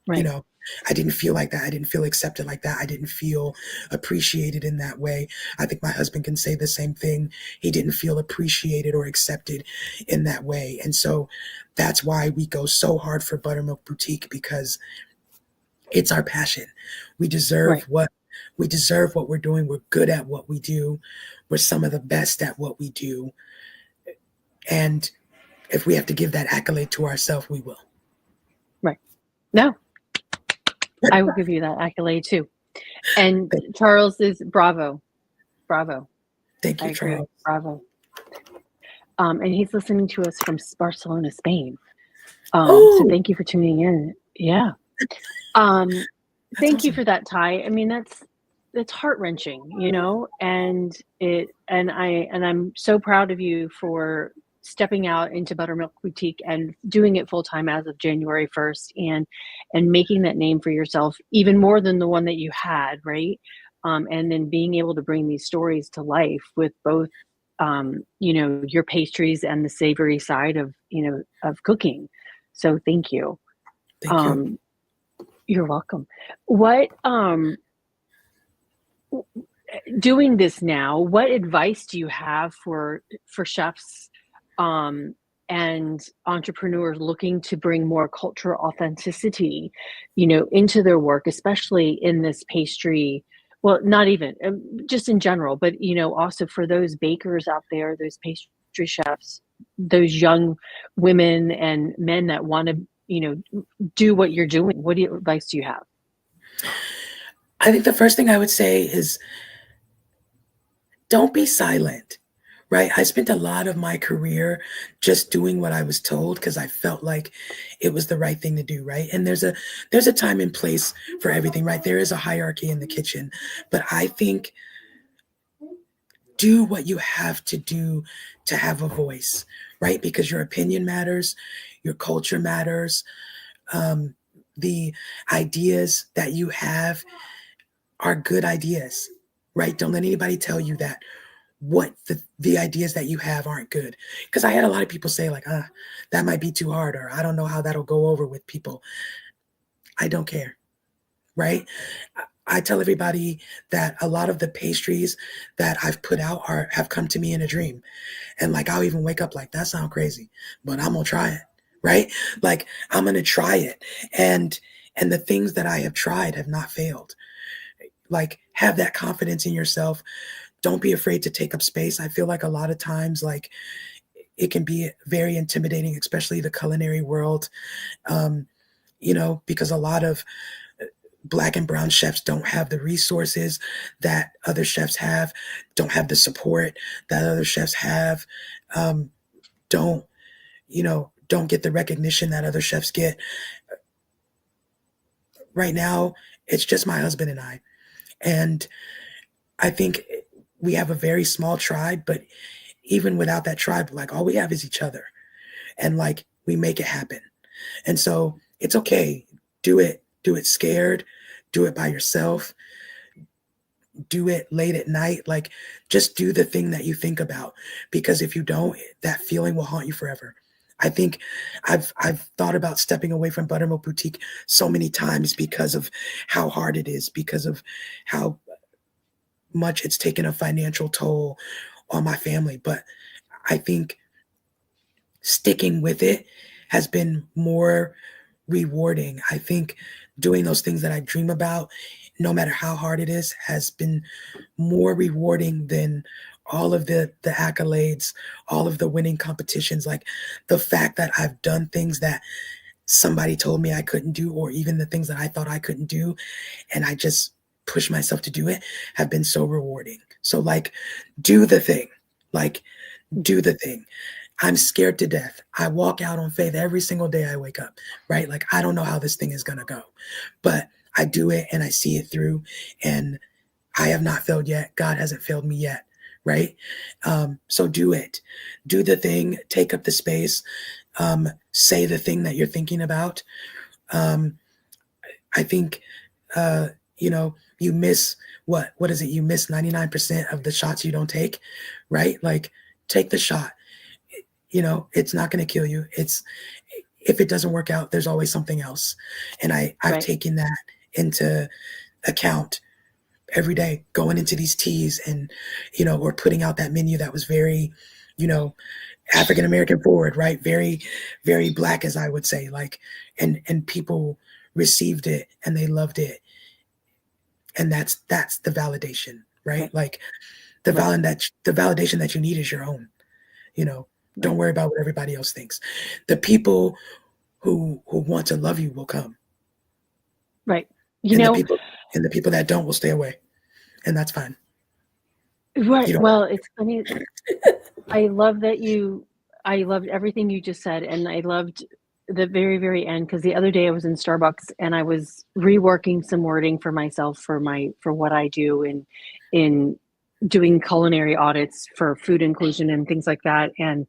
S2: You
S1: Right.
S2: know, I didn't feel like that. I didn't feel accepted like that. I didn't feel appreciated in that way. I think my husband can say the same thing. He didn't feel appreciated or accepted in that way. And so that's why we go so hard for Buttermilk Boutique, because it's our passion. We deserve
S1: Right.
S2: what we're doing. We're good at what we do. We're some of the best at what we do. And if we have to give that accolade to ourselves, we will.
S1: Right. No, I will give you that accolade too. And Charles is bravo. Bravo.
S2: Thank
S1: I
S2: you,
S1: agree.
S2: Charles.
S1: Bravo. And he's listening to us from Barcelona, Spain. So
S2: Oh,
S1: thank you for tuning in. Yeah. Um,
S2: that's
S1: thank you
S2: awesome.
S1: for that, Ty. I mean, that's heart wrenching, and I'm so proud of you for stepping out into Buttermilk Boutique and doing it full time as of January 1st, and making that name for yourself even more than the one that you had, right? And then being able to bring these stories to life with both, your pastries and the savory side of cooking. So thank you.
S2: Thank you.
S1: Um, you're welcome. What doing this now, what advice do you have for chefs um and entrepreneurs looking to bring more cultural authenticity, into their work, especially in this pastry, well, not even just in general, but also for those bakers out there, those pastry chefs, those young women and men that want to, do what you're doing. Advice do you have?
S2: I think the first thing I would say is, don't be silent, right? I spent a lot of my career just doing what I was told because I felt like it was the right thing to do, right? And there's a time and place for everything, right? There is a hierarchy in the kitchen, but I think do what you have to do to have a voice, right? Because your opinion matters, your culture matters, um, the ideas that you have are good ideas, right? Don't let anybody tell you that what the ideas that you have aren't good. Because I had a lot of people say, like, that might be too hard, or I don't know how that'll go over with people. I don't care, right? I tell everybody that a lot of the pastries that I've put out have come to me in a dream. And like, I'll even wake up like, that sounds crazy, but I'm gonna try it, right? Like, I'm gonna try it. And the things that I have tried have not failed. Like, have that confidence in yourself. Don't be afraid to take up space. I feel like a lot of times, like, it can be very intimidating, especially the culinary world, um, because a lot of Black and brown chefs don't have the resources that other chefs have, don't have the support that other chefs have, um, don't, don't get the recognition that other chefs get. Right now, it's just my husband and I. And I think we have a very small tribe, but even without that tribe, like all we have is each other, and like we make it happen. And so it's okay. Do it scared, do it by yourself, do it late at night. Like just do the thing that you think about, because if you don't, that feeling will haunt you forever. I think I've thought about stepping away from Buttermilk Boutique so many times because of how hard it is, because of how much it's taken a financial toll on my family. But I think sticking with it has been more rewarding. I think doing those things that I dream about, no matter how hard it is, has been more rewarding than all of the accolades, all of the winning competitions. Like the fact that I've done things that somebody told me I couldn't do, or even the things that I thought I couldn't do, and I just push myself to do it, have been so rewarding. So like, do the thing. Like, do the thing. I'm scared to death. I walk out on faith every single day I wake up, right? Like, I don't know how this thing is going to go, but I do it and I see it through, and I have not failed yet. God hasn't failed me yet, right? So do it. Do the thing. Take up the space. Say the thing that you're thinking about. I think, you miss what is it? You miss 99% of the shots you don't take, right? Like, take the shot. It's not going to kill you. If it doesn't work out, there's always something else. And I've
S1: Right.
S2: taken that into account every day, going into these teas and, or putting out that menu that was very, African American forward, right? Very, very Black, as I would say, like, and people received it and they loved it. And that's the validation, right?
S1: Right.
S2: Like the
S1: Right.
S2: validation that you need is your own. Don't
S1: Right.
S2: worry about what everybody else thinks. The people who want to love you will come,
S1: Right.
S2: and the people that don't will stay away, and that's fine.
S1: Right.
S2: You don't.
S1: Well, it's funny. I loved everything you just said, and I loved the very, very end, because the other day I was in Starbucks and I was reworking some wording for myself for what I do in doing culinary audits for food inclusion and things like that. And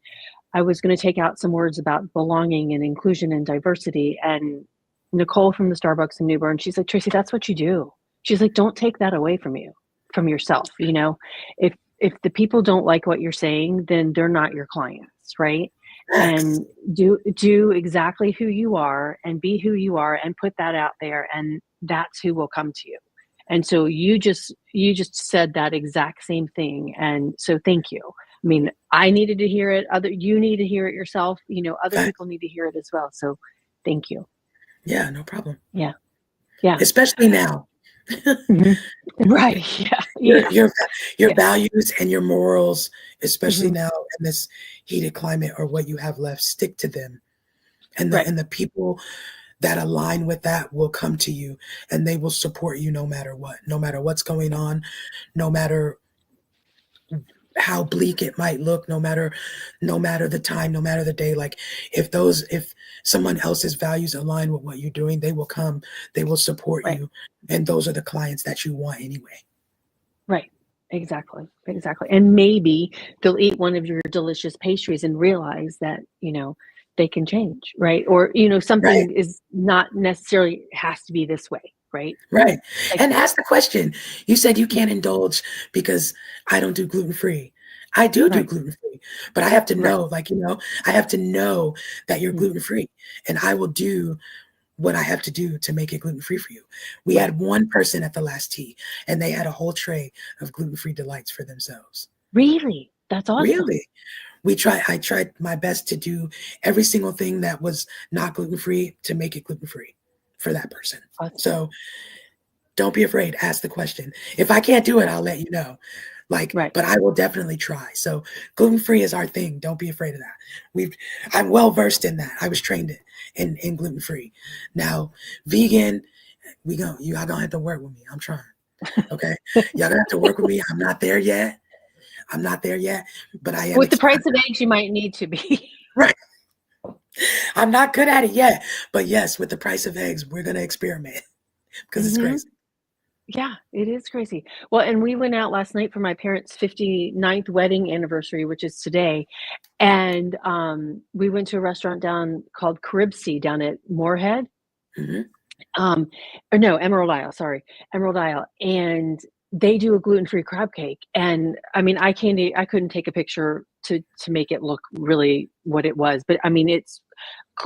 S1: I was going to take out some words about belonging and inclusion and diversity. And Nicole from the Starbucks in New Bern, she's like, Tracy, that's what you do. She's like, don't take that away from yourself. If the people don't like what you're saying, then they're not your clients, right?
S2: Facts.
S1: And do exactly who you are and be who you are and put that out there, and that's who will come to you. And so you just said that exact same thing, and so thank you. I mean, I needed to hear it. You need to hear it yourself. Other
S2: Facts.
S1: people need to hear it as well. So thank you.
S2: Yeah, no problem.
S1: Yeah. Yeah.
S2: Especially now.
S1: Hmm. Right. Yeah.
S2: your
S1: Yeah.
S2: your your
S1: Yeah.
S2: values and your morals, especially
S1: Hmm.
S2: now in this heated climate, or what you have left, stick to them. And the
S1: Right.
S2: and the people that align with that will come to you, and they will support you no matter what, no matter what's going on, no matter how bleak it might look, no matter the time, no matter the day. Like, if someone else's values align with what you're doing, they will come, they will support
S1: Right.
S2: you, and those are the clients that you want anyway.
S1: Right. Exactly. Exactly. And maybe they'll eat one of your delicious pastries and realize that, they can change, right? Or,
S2: Right.
S1: something is not necessarily has to be this way, right?
S2: Right.
S1: Like,
S2: And ask the question. You said you can't indulge because I don't do gluten free. I do
S1: right,
S2: gluten free, but I have to
S1: right.
S2: know, like, I have to know that you're
S1: Mm,
S2: gluten free, and I will do what I have to do to make it gluten free for you. We
S1: right.
S2: had one person at the last tea, and they had a whole tray of gluten free delights for themselves.
S1: Really? That's awesome.
S2: Really? I tried my best to do every single thing that was not gluten free to make it gluten free for that person.
S1: Awesome.
S2: So don't be afraid. Ask the question. If I can't do it, I'll let you know. Like,
S1: Right.
S2: but I will definitely try. So gluten free is our thing. Don't be afraid of that. I'm well versed in that. I was trained in gluten free. Now, vegan, y'all gonna have to work with me. I'm trying. Okay, y'all gonna have to work with me. I'm not there yet. I'm not there yet, but I am.
S1: With the price of eggs, you might need to be.
S2: Right. I'm not good at it yet, but yes, with the price of eggs, we're gonna experiment because it's
S1: Hmm.
S2: crazy.
S1: Yeah, it is crazy. Well, and we went out last night for my parents' 59th wedding anniversary, which is today, and, we went to a restaurant down called Caribsea down at Moorhead,
S2: Mhm.
S1: um, or no, Emerald Isle, sorry, Emerald Isle, and they do a gluten-free crab cake, and, I mean, I couldn't take a picture to make it look really what it was, but, I mean, it's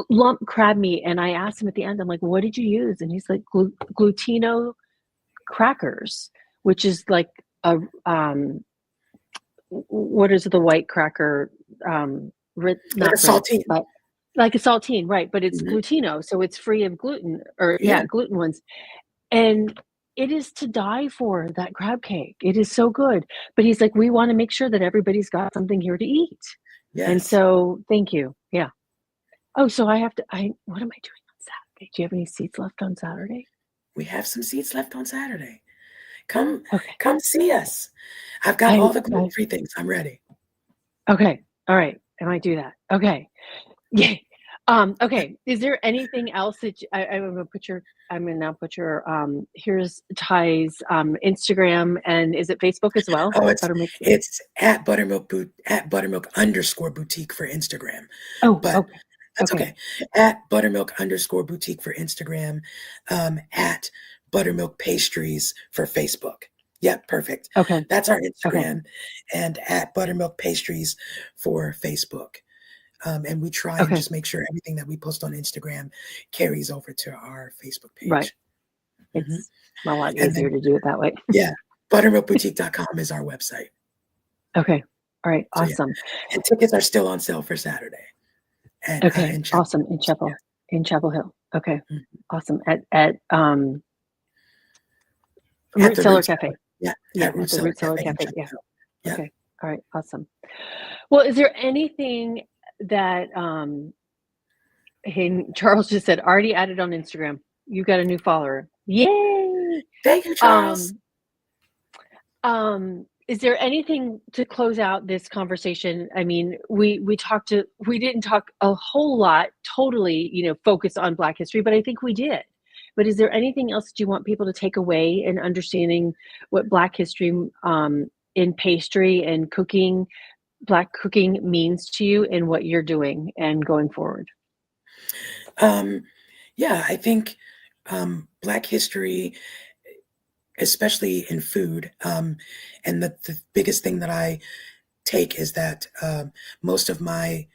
S1: lump crab meat, and I asked him at the end, I'm like, "What did you use?" And he's like, Glutino crackers, which is like a what is the white cracker?
S2: Like a
S1: Not Ritz,
S2: saltine.
S1: but like a saltine, right? But it's
S2: Mhm.
S1: glutino, so it's free of gluten, or
S2: Yeah.
S1: yeah, gluten ones. And it is to die for, that crab cake. It is so good. But he's like, we want to make sure that everybody's got something here to eat. And
S2: Yes.
S1: so, thank you. Yeah. Oh, so I have to. I what am I doing on Saturday? Do you have any seats left on Saturday?
S2: We have some seats left on Saturday. Come
S1: Okay.
S2: come see us. I've got
S1: I
S2: all the
S1: I
S2: gluten-free things. I'm ready.
S1: Okay. All right. I might do that. Okay. Yay. Okay. Is there anything else that I'm gonna now put your here's Ty's Instagram, and is it Facebook as well?
S2: Oh,
S1: Buttermilk.
S2: it's at Buttermilk_boutique for Instagram.
S1: Oh,
S2: But
S1: okay.
S2: that's
S1: Okay.
S2: okay. At Buttermilk_boutique for Instagram, at Buttermilk Pastries for Facebook. Yep, perfect.
S1: Okay.
S2: That's our
S1: Okay.
S2: Instagram, and at Buttermilk Pastries for Facebook. And we try and
S1: Okay.
S2: just make sure everything that we post on Instagram carries over to our Facebook
S1: Right.
S2: page. Mhm.
S1: It's a lot
S2: And
S1: easier
S2: then,
S1: to do it that way.
S2: yeah, buttermilkboutique.com is our website.
S1: Okay. All right.
S2: So yeah,
S1: Awesome.
S2: and tickets are still on sale for Saturday
S1: Okay.
S2: in Chapel.
S1: Awesome.
S2: So yeah.
S1: In Chapel Hill. Okay.
S2: Mhm.
S1: Awesome. At
S2: At
S1: Root
S2: the
S1: Cellar
S2: Root Cellar.
S1: Cafe.
S2: Yeah,
S1: Yeah,
S2: at
S1: at
S2: Root
S1: the
S2: Cellar
S1: Root Cellar
S2: Cafe in
S1: Cafe.
S2: Chapel
S1: Yeah.
S2: Hill. Yep.
S1: Okay. All right. Awesome. Well, is there anything that hey, Charles just said already added on Instagram? You got a new follower. Yay!
S2: Thank you, Charles.
S1: Um, is there anything to close out this conversation? I mean, we didn't talk a whole lot, totally, focus on Black history, but I think we did. But is there anything else that you want people to take away in understanding what Black history in pastry and cooking, Black cooking means to you and what you're doing and going forward?
S2: Um, yeah, I think Black history, especially in food, and the biggest thing that I take is that most of my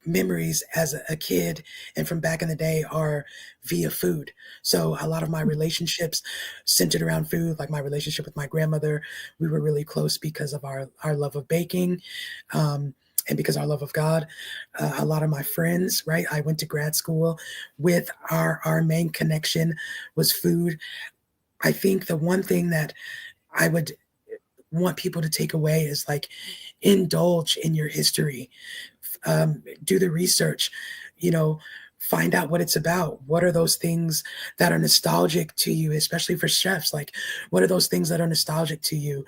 S2: memories as a kid and from back in the day are via food. So a lot of my relationships centered around food, like my relationship with my grandmother, we were really close because of our love of baking. And because our love of God, a lot of my friends, right? I went to grad school with our main connection was food. I think the one thing that I would want people to take away is like indulge in your history, do the research, you know, find out what it's about. What are those things that are nostalgic to you, especially for chefs? Like, what are those things that are nostalgic to you?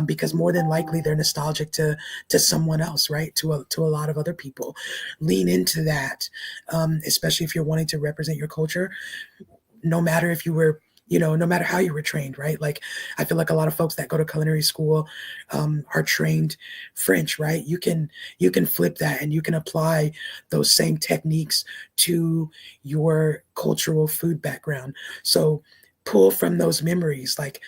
S2: Because more than likely they're nostalgic to someone else, right? To a lot of other people. Lean into that, especially if you're wanting to represent your culture, no matter if you were, no matter how you were trained, right? Like, I feel like a lot of folks that go to culinary school are trained French, right? You can flip that and you can apply those same techniques to your cultural food background. So pull from those memories. Like,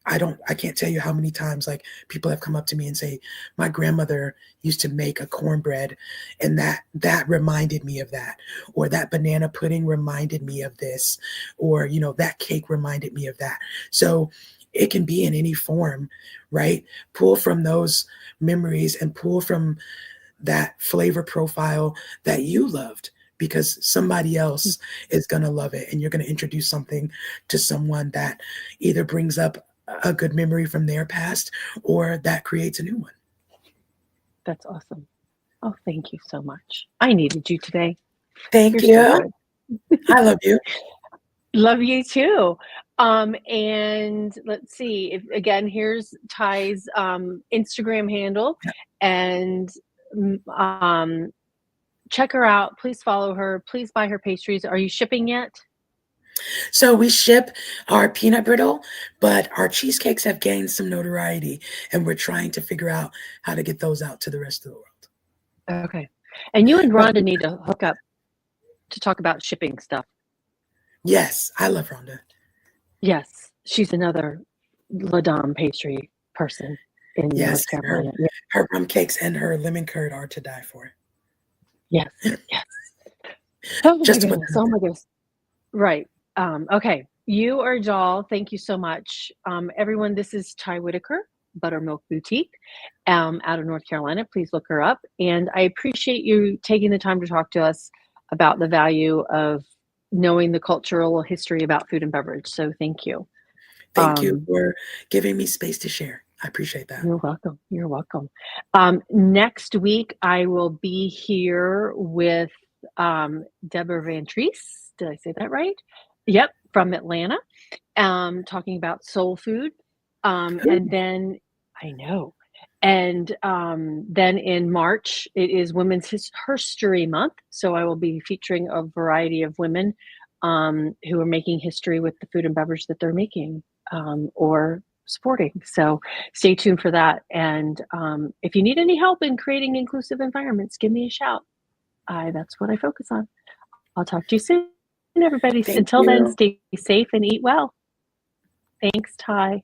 S2: I can't tell you how many times like people have come up to me and say, my grandmother used to make a cornbread and that reminded me of that, or that banana pudding reminded me of this, or that cake reminded me of that. So it can be in any form, right? Pull from those memories and pull from that flavor profile that you loved, because somebody else is going to love it, and you're going to introduce something to someone that either brings up a good memory from their past or that creates a new one.
S1: That's awesome. Oh, thank you so much. I needed you today.
S2: Thank
S1: You're so
S2: you.
S1: good.
S2: I love you.
S1: Love you too. And let's see if again, here's Ty's Instagram handle, and check her out. Please follow her. Please buy her pastries. Are you shipping yet?
S2: So we ship our peanut brittle, but our cheesecakes have gained some notoriety, and we're trying to figure out how to get those out to the rest of the world.
S1: Okay. And you and
S2: But
S1: Rhonda need to hook up to talk about shipping stuff.
S2: yes, I love Rhonda.
S1: Yes, she's another La Dame pastry person in
S2: Yes,
S1: North Carolina. Yeah.
S2: her rum cakes and her lemon curd are to die for.
S1: Yes, yes. Oh my
S2: Just to put
S1: goodness.
S2: that out
S1: Oh
S2: there.
S1: my goodness. Right. Okay. You are Jal. Thank you so much. Everyone, this is Tie Whittaker, Buttermilk Boutique, out of North Carolina. Please look her up. And I appreciate you taking the time to talk to us about the value of knowing the cultural history about food and beverage. So thank you.
S2: Thank you for giving me space to share. I appreciate that.
S1: You're welcome. You're welcome. Next week, I will be here with Deborah Van Treese. Did I say that right? Yep, from Atlanta, talking about soul food. And then I know. And then in March, it is Women's History Month. So I will be featuring a variety of women who are making history with the food and beverage that they're making or supporting. So stay tuned for that. And if you need any help in creating inclusive environments, give me a shout. That's what I focus on. I'll talk to you soon, everybody.
S2: Thank
S1: Until then,
S2: you.
S1: stay safe and eat well. Thanks, Ty.